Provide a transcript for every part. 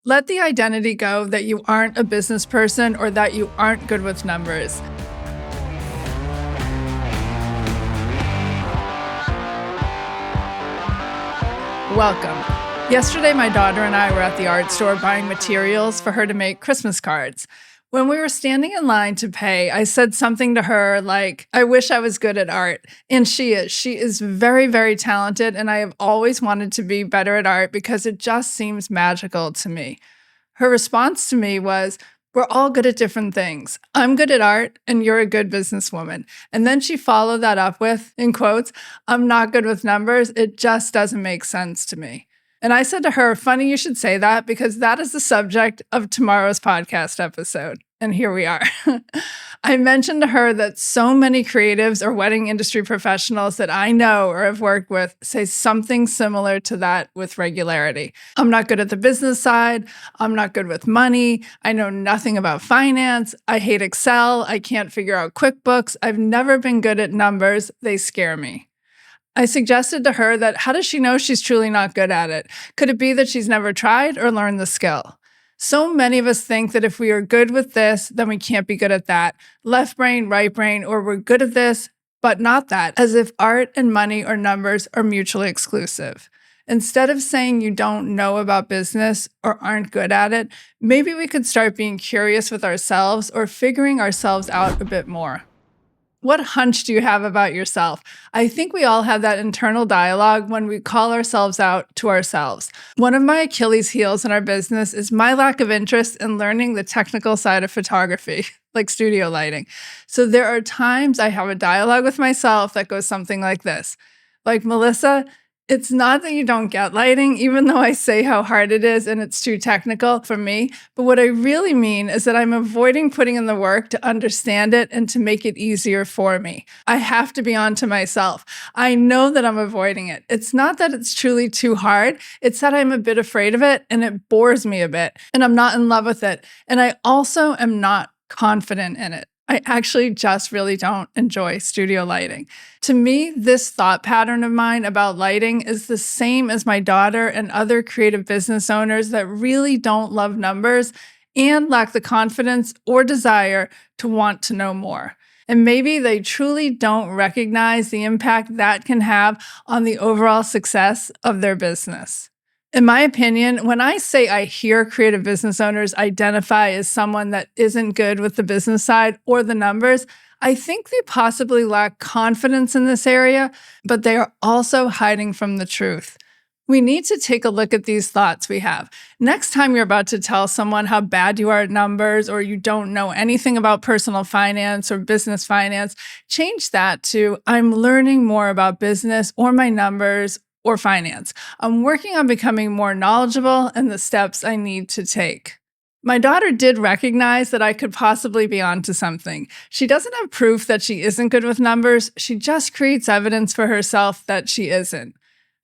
Let the identity go that you aren't a business person or that you aren't good with numbers. Welcome. Yesterday, my daughter and I were at the art store buying materials for her to make Christmas cards. When we were standing in line to pay, I said something to her like, I wish I was good at art. And she is. She is very, very talented. And I have always wanted to be better at art because it just seems magical to me. Her response to me was, we're all good at different things. I'm good at art and you're a good businesswoman. And then she followed that up with, in quotes, I'm not good with numbers. It just doesn't make sense to me. And I said to her, funny you should say that because that is the subject of tomorrow's podcast episode. And here we are. I mentioned to her that so many creatives or wedding industry professionals that I know or have worked with say something similar to that with regularity. I'm not good at the business side. I'm not good with money. I know nothing about finance. I hate Excel. I can't figure out QuickBooks. I've never been good at numbers. They scare me. I suggested to her that how does she know she's truly not good at it? Could it be that she's never tried or learned the skill? So many of us think that if we are good with this, then we can't be good at that. Left brain, right brain, or we're good at this, but not that, as if art and money or numbers are mutually exclusive. Instead of saying you don't know about business or aren't good at it, maybe we could start being curious with ourselves or figuring ourselves out a bit more. What hunch do you have about yourself? I think we all have that internal dialogue when we call ourselves out to ourselves. One of my Achilles heels in our business is my lack of interest in learning the technical side of photography, like studio lighting. So there are times I have a dialogue with myself that goes something like this. Like, Melissa, it's not that you don't get lighting, even though I say how hard it is and it's too technical for me. But what I really mean is that I'm avoiding putting in the work to understand it and to make it easier for me. I have to be honest to myself. I know that I'm avoiding it. It's not that it's truly too hard. It's that I'm a bit afraid of it and it bores me a bit and I'm not in love with it. And I also am not confident in it. I actually just really don't enjoy studio lighting. To me, this thought pattern of mine about lighting is the same as my daughter and other creative business owners that really don't love numbers and lack the confidence or desire to want to know more. And maybe they truly don't recognize the impact that can have on the overall success of their business. In my opinion, when I say I hear creative business owners identify as someone that isn't good with the business side or the numbers, I think they possibly lack confidence in this area, but they are also hiding from the truth. We need to take a look at these thoughts we have. Next time you're about to tell someone how bad you are at numbers or you don't know anything about personal finance or business finance, change that to, I'm learning more about business or my numbers or finance. I'm working on becoming more knowledgeable and the steps I need to take. My daughter did recognize that I could possibly be onto something. She doesn't have proof that she isn't good with numbers. She just creates evidence for herself that she isn't.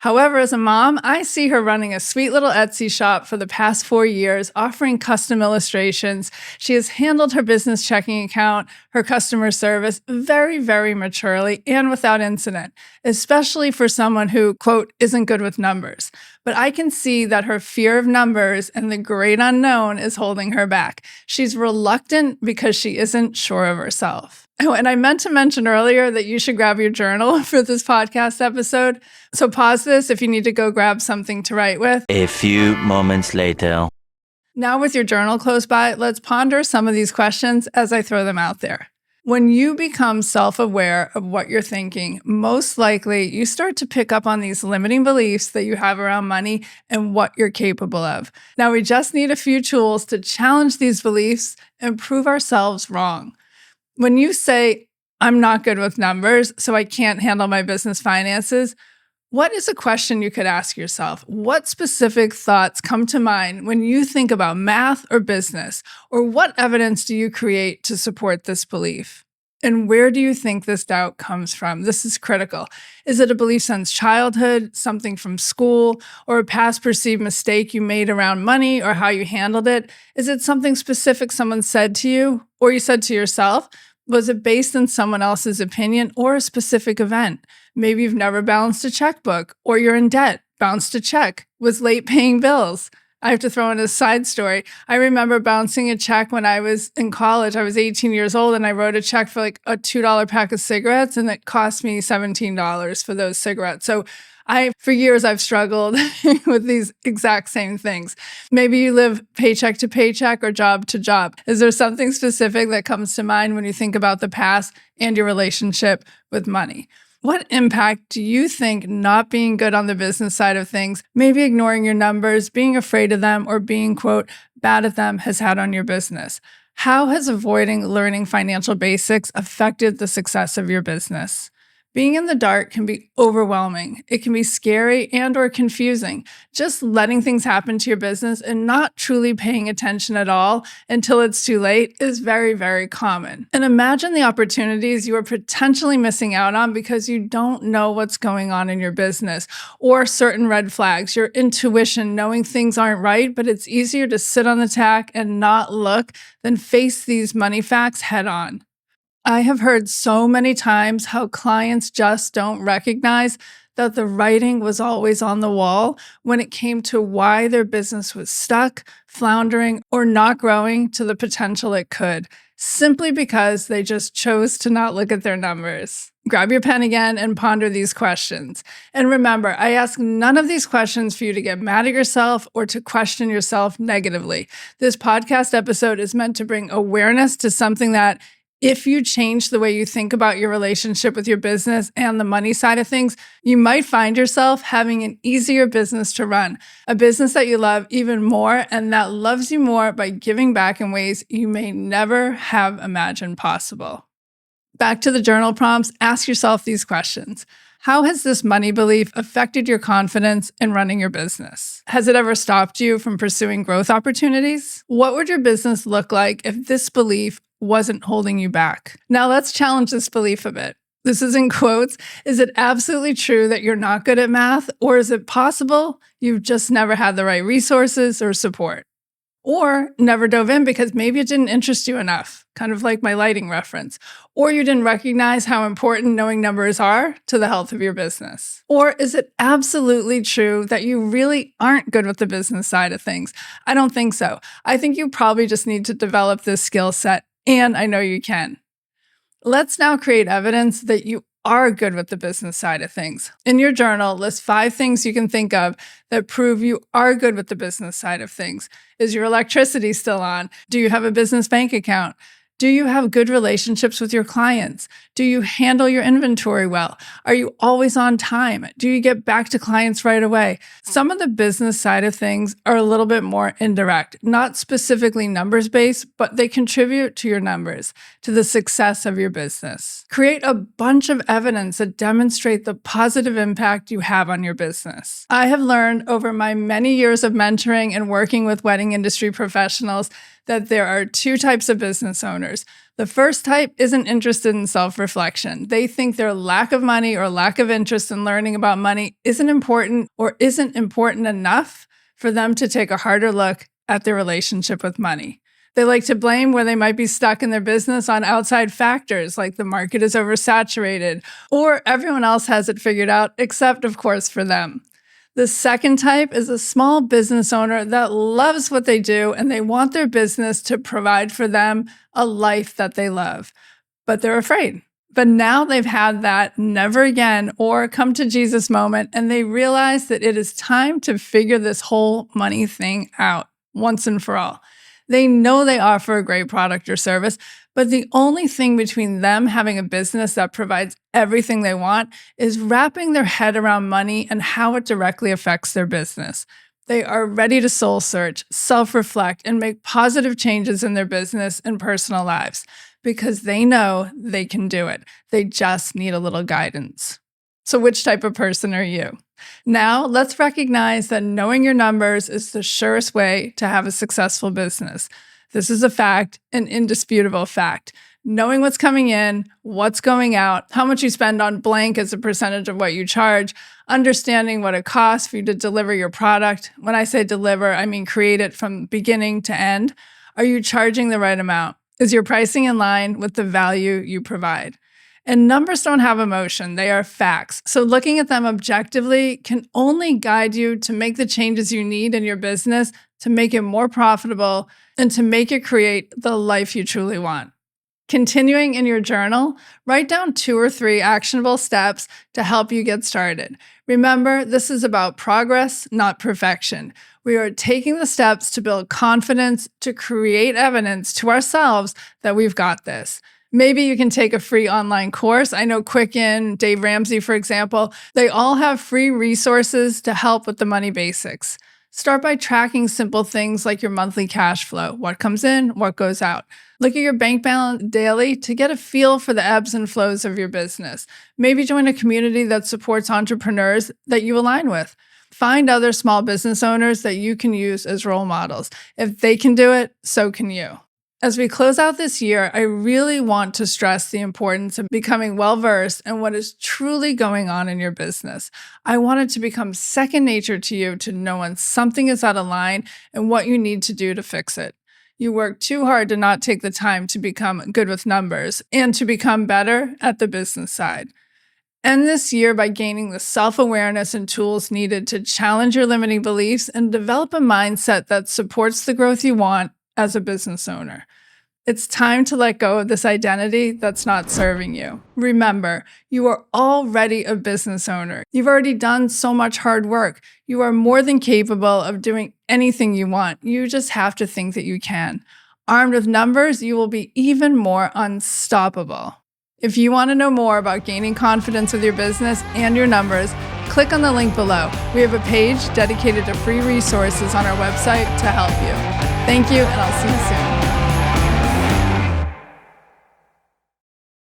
However, as a mom, I see her running a sweet little Etsy shop for the past 4 years, offering custom illustrations. She has handled her business checking account, her customer service very, very maturely and without incident, especially for someone who, quote, isn't good with numbers. But I can see that her fear of numbers and the great unknown is holding her back. She's reluctant because she isn't sure of herself. Oh, and I meant to mention earlier that you should grab your journal for this podcast episode. So pause this if you need to go grab something to write with. A few moments later. Now with your journal close by, let's ponder some of these questions as I throw them out there. When you become self-aware of what you're thinking, most likely you start to pick up on these limiting beliefs that you have around money and what you're capable of. Now we just need a few tools to challenge these beliefs and prove ourselves wrong. When you say, I'm not good with numbers, so I can't handle my business finances, what is a question you could ask yourself? What specific thoughts come to mind when you think about math or business? Or what evidence do you create to support this belief? And where do you think this doubt comes from? This is critical. Is it a belief since childhood, something from school, or a past perceived mistake you made around money or how you handled it? Is it something specific someone said to you or you said to yourself? Was it based on someone else's opinion or a specific event? Maybe you've never balanced a checkbook or you're in debt, bounced a check, was late paying bills. I have to throw in a side story. I remember bouncing a check when I was in college. I was 18 years old and I wrote a check for like a $2 pack of cigarettes and it cost me $17 for those cigarettes. So for years, I've struggled with these exact same things. Maybe you live paycheck to paycheck or job to job. Is there something specific that comes to mind when you think about the past and your relationship with money? What impact do you think not being good on the business side of things, maybe ignoring your numbers, being afraid of them, or being, quote, bad at them has had on your business? How has avoiding learning financial basics affected the success of your business? Being in the dark can be overwhelming. It can be scary and or confusing. Just letting things happen to your business and not truly paying attention at all until it's too late is very, very common. And imagine the opportunities you are potentially missing out on because you don't know what's going on in your business or certain red flags, your intuition, knowing things aren't right, but it's easier to sit on the tack and not look than face these money facts head on. I have heard so many times how clients just don't recognize that the writing was always on the wall when it came to why their business was stuck, floundering, or not growing to the potential it could, simply because they just chose to not look at their numbers. Grab your pen again and ponder these questions. And remember, I ask none of these questions for you to get mad at yourself or to question yourself negatively. This podcast episode is meant to bring awareness to something that, if you change the way you think about your relationship with your business and the money side of things, you might find yourself having an easier business to run, a business that you love even more and that loves you more by giving back in ways you may never have imagined possible. Back to the journal prompts, ask yourself these questions. How has this money belief affected your confidence in running your business? Has it ever stopped you from pursuing growth opportunities? What would your business look like if this belief wasn't holding you back? Now let's challenge this belief a bit. This is in quotes. Is it absolutely true that you're not good at math? Or is it possible you've just never had the right resources or support? Or never dove in because maybe it didn't interest you enough, kind of like my lighting reference. Or you didn't recognize how important knowing numbers are to the health of your business. Or is it absolutely true that you really aren't good with the business side of things? I don't think so. I think you probably just need to develop this skill set, and I know you can. Let's now create evidence that you are good with the business side of things. In your journal, list 5 things you can think of that prove you are good with the business side of things. Is your electricity still on? Do you have a business bank account? Do you have good relationships with your clients? Do you handle your inventory well? Are you always on time? Do you get back to clients right away? Some of the business side of things are a little bit more indirect, not specifically numbers-based, but they contribute to your numbers, to the success of your business. Create a bunch of evidence that demonstrate the positive impact you have on your business. I have learned over my many years of mentoring and working with wedding industry professionals that there are 2 types of business owners. The first type isn't interested in self-reflection. They think their lack of money or lack of interest in learning about money isn't important or isn't important enough for them to take a harder look at their relationship with money. They like to blame where they might be stuck in their business on outside factors like the market is oversaturated or everyone else has it figured out, except of course for them. The second type is a small business owner that loves what they do and they want their business to provide for them a life that they love, but they're afraid. But now they've had that never again or come to Jesus moment and they realize that it is time to figure this whole money thing out once and for all. They know they offer a great product or service, but the only thing between them having a business that provides everything they want is wrapping their head around money and how it directly affects their business. They are ready to soul search, self-reflect, and make positive changes in their business and personal lives because they know they can do it. They just need a little guidance. So which type of person are you? Now, let's recognize that knowing your numbers is the surest way to have a successful business. This is a fact, an indisputable fact. Knowing what's coming in, what's going out, how much you spend on blank as a percentage of what you charge, understanding what it costs for you to deliver your product. When I say deliver, I mean create it from beginning to end. Are you charging the right amount? Is your pricing in line with the value you provide? And numbers don't have emotion, they are facts. So looking at them objectively can only guide you to make the changes you need in your business to make it more profitable, and to make it create the life you truly want. Continuing in your journal, write down 2 or 3 actionable steps to help you get started. Remember, this is about progress, not perfection. We are taking the steps to build confidence, to create evidence to ourselves that we've got this. Maybe you can take a free online course. I know Quicken, Dave Ramsey, for example, they all have free resources to help with the money basics. Start by tracking simple things like your monthly cash flow, what comes in, what goes out. Look at your bank balance daily to get a feel for the ebbs and flows of your business. Maybe join a community that supports entrepreneurs that you align with. Find other small business owners that you can use as role models. If they can do it, so can you. As we close out this year, I really want to stress the importance of becoming well-versed in what is truly going on in your business. I want it to become second nature to you to know when something is out of line and what you need to do to fix it. You work too hard to not take the time to become good with numbers and to become better at the business side. End this year by gaining the self-awareness and tools needed to challenge your limiting beliefs and develop a mindset that supports the growth you want as a business owner. It's time to let go of this identity that's not serving you. Remember, you are already a business owner. You've already done so much hard work. You are more than capable of doing anything you want. You just have to think that you can. Armed with numbers, you will be even more unstoppable. If you want to know more about gaining confidence with your business and your numbers, click on the link below. We have a page dedicated to free resources on our website to help you. Thank you, and I'll see you soon.